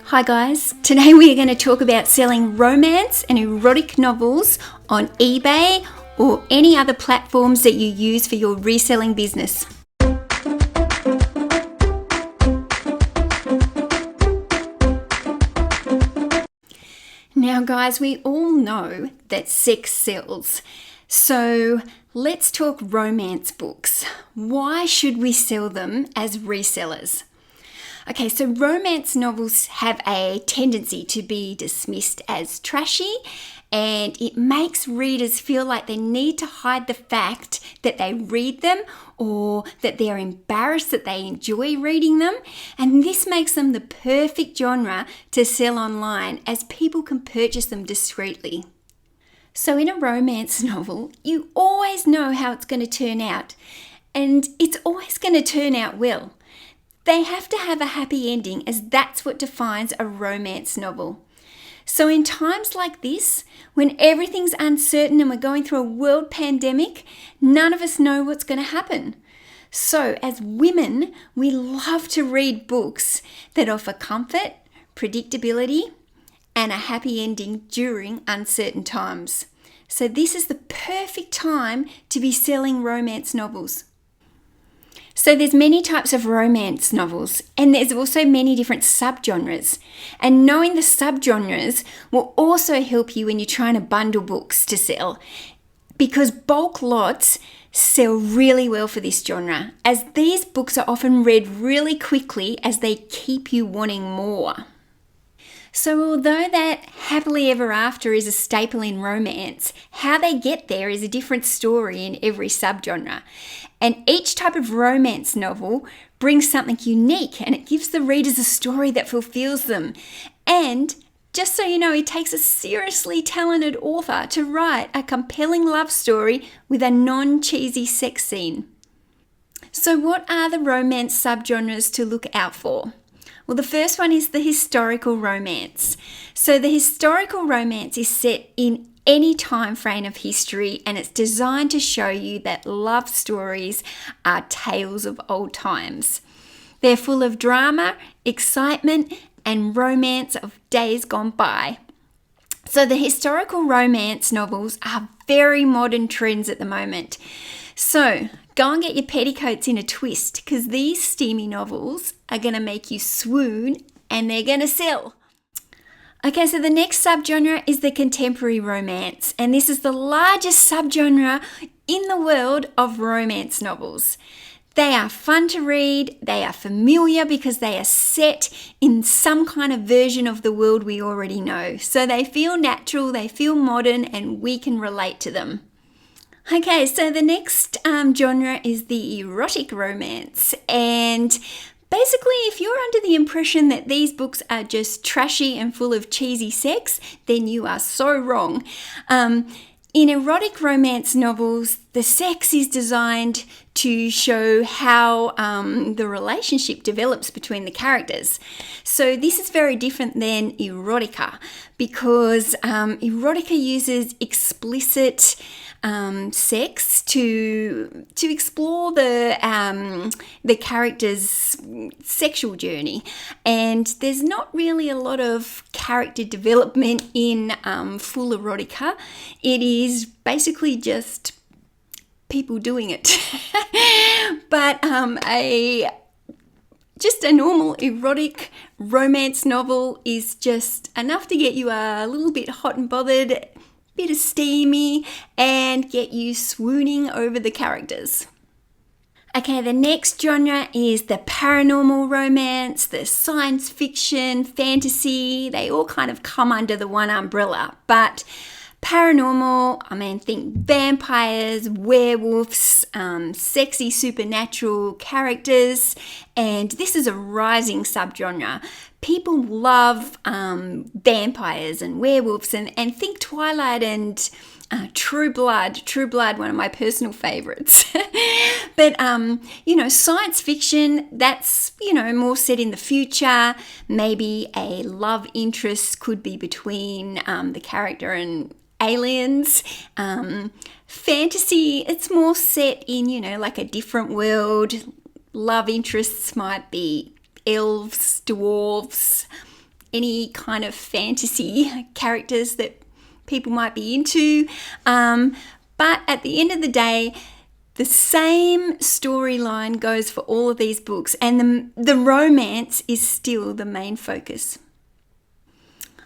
Hi guys, today we are going to talk about selling romance and erotic novels on eBay or any other platforms that you use for your reselling business. Now guys, we all know that sex sells. So let's talk romance books. Why should we sell them as resellers? Okay, so romance novels have a tendency to be dismissed as trashy, and it makes readers feel like they need to hide the fact that they read them or that they're embarrassed that they enjoy reading them. And this makes them the perfect genre to sell online, as people can purchase them discreetly. So in a romance novel, you always know how it's going to turn out, and it's always going to turn out well. They have to have a happy ending, as that's what defines a romance novel. So in times like this, when everything's uncertain and we're going through a world pandemic, none of us know what's going to happen. So as women, we love to read books that offer comfort, predictability, and a happy ending during uncertain times. So this is the perfect time to be selling romance novels. So there's many types of romance novels, and there's also many different subgenres. And knowing the subgenres will also help you when you're trying to bundle books to sell, because bulk lots sell really well for this genre, as these books are often read really quickly as they keep you wanting more. So although that happily ever after is a staple in romance, how they get there is a different story in every subgenre. And each type of romance novel brings something unique, and it gives the readers a story that fulfills them. And just so you know, it takes a seriously talented author to write a compelling love story with a non-cheesy sex scene. So what are the romance subgenres to look out for? Well, the first one is the historical romance. So the historical romance is set in any time frame of history, and it's designed to show you that love stories are tales of old times. They're full of drama, excitement, and romance of days gone by. So the historical romance novels are very modern trends at the moment. So go and get your petticoats in a twist, because these steamy novels are going to make you swoon, and they're going to sell. Okay, so the next subgenre is the contemporary romance, and this is the largest subgenre in the world of romance novels. They are fun to read, they are familiar because they are set in some kind of version of the world we already know. So they feel natural, they feel modern, and we can relate to them. Okay, so the next genre is the erotic romance, and basically, if you're under the impression that these books are just trashy and full of cheesy sex, then you are so wrong. In erotic romance novels, the sex is designed to show how the relationship develops between the characters. So this is very different than erotica, because erotica uses explicit sex to explore the character's sexual journey, and there's not really a lot of character development in full erotica. It is basically just people doing it. But just a normal erotic romance novel is just enough to get you a little bit hot and bothered, bit of steamy, and get you swooning over the characters. Okay, the next genre is the paranormal romance, the science fiction, fantasy. They all kind of come under the one umbrella. But paranormal, think vampires, werewolves, sexy supernatural characters, and this is a rising subgenre. People love vampires and werewolves, and think Twilight and True Blood, one of my personal favorites. But, science fiction, that's, more set in the future. Maybe a love interest could be between the character and aliens. Fantasy, it's more set in, like a different world. Love interests might be elves, dwarves, any kind of fantasy characters that people might be into. But at the end of the day, the same storyline goes for all of these books, and the romance is still the main focus.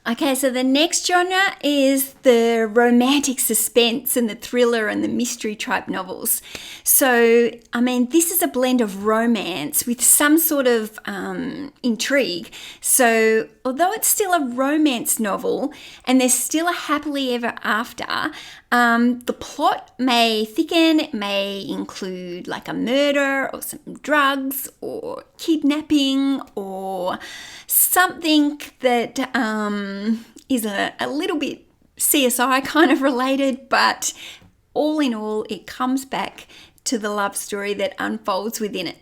Okay, so the next genre is the romantic suspense and the thriller and the mystery type novels. So, I mean, this is a blend of romance with some sort of intrigue. So, although it's still a romance novel and there's still a happily ever after, the plot may thicken. It may include like a murder or some drugs or kidnapping or something that is a little bit CSI kind of related, but all in all, it comes back to the love story that unfolds within it.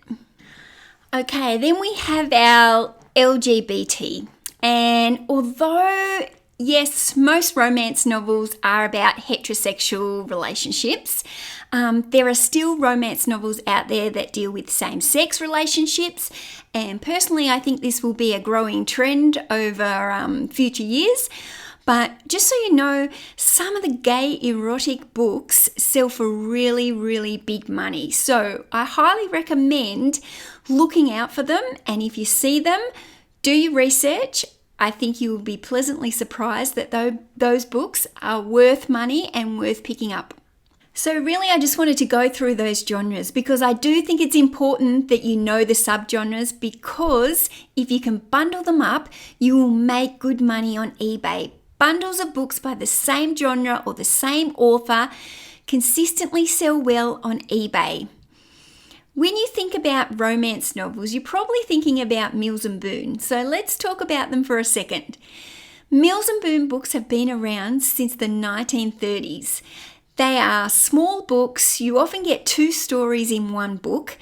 Okay, then we have our LGBT. And although, yes, most romance novels are about heterosexual relationships, there are still romance novels out there that deal with same-sex relationships, and personally I think this will be a growing trend over future years. But just so you know, some of the gay erotic books sell for really, really big money. So I highly recommend looking out for them, and if you see them, do your research. I think you will be pleasantly surprised that those books are worth money and worth picking up. So really, I just wanted to go through those genres because I do think it's important that you know the subgenres, because if you can bundle them up, you will make good money on eBay. Bundles of books by the same genre or the same author consistently sell well on eBay. When you think about romance novels, you're probably thinking about Mills and Boon. So let's talk about them for a second. Mills and Boon books have been around since the 1930s. They are small books. You often get 2 stories in one book,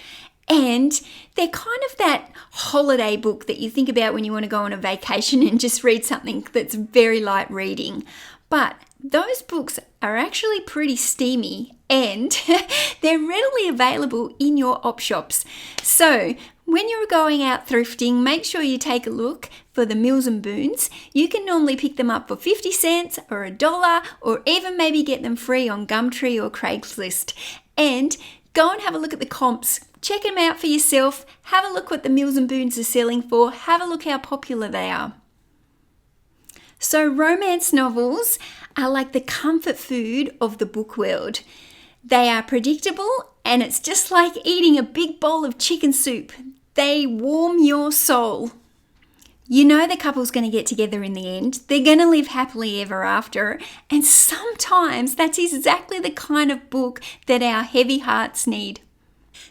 and they're kind of that holiday book that you think about when you want to go on a vacation and just read something that's very light reading. But those books are actually pretty steamy, and they're readily available in your op shops. So when you're going out thrifting, make sure you take a look for the Mills and Boons. You can normally pick them up for 50 cents or $1, or even maybe get them free on Gumtree or Craigslist. And go and have a look at the comps. Check them out for yourself. Have a look what the Mills and Boons are selling for. Have a look how popular they are. So romance novels are like the comfort food of the book world. They are predictable, and it's just like eating a big bowl of chicken soup. They warm your soul. You know the couple's going to get together in the end. They're going to live happily ever after. And sometimes that's exactly the kind of book that our heavy hearts need.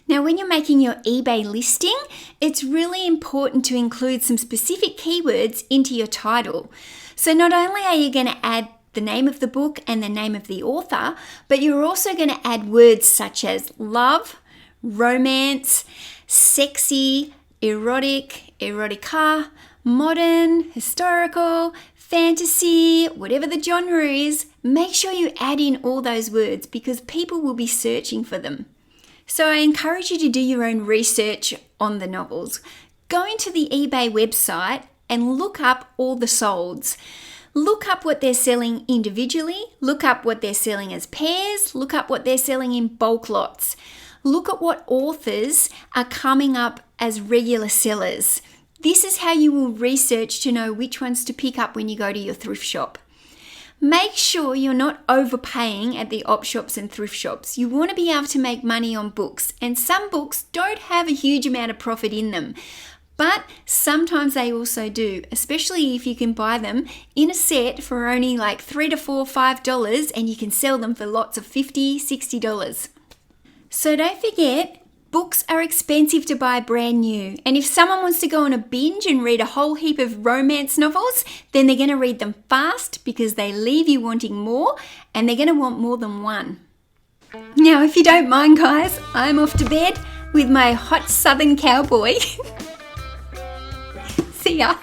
Now, when you're making your eBay listing, it's really important to include some specific keywords into your title. So not only are you going to add the name of the book and the name of the author, but you're also going to add words such as love, romance, sexy, erotic, erotica, modern, historical, fantasy, whatever the genre is. Make sure you add in all those words because people will be searching for them. So I encourage you to do your own research on the novels. Go into the eBay website and look up all the solds. Look up what they're selling individually, look up what they're selling as pairs, look up what they're selling in bulk lots. Look at what authors are coming up as regular sellers. This is how you will research to know which ones to pick up when you go to your thrift shop. Make sure you're not overpaying at the op shops and thrift shops. You want to be able to make money on books, and some books don't have a huge amount of profit in them. But sometimes they also do, especially if you can buy them in a set for only like $3 to $4, $5, and you can sell them for lots of $50, $60. So don't forget, books are expensive to buy brand new. And if someone wants to go on a binge and read a whole heap of romance novels, then they're going to read them fast because they leave you wanting more, and they're going to want more than one. Now, if you don't mind, guys, I'm off to bed with my hot southern cowboy. See ya.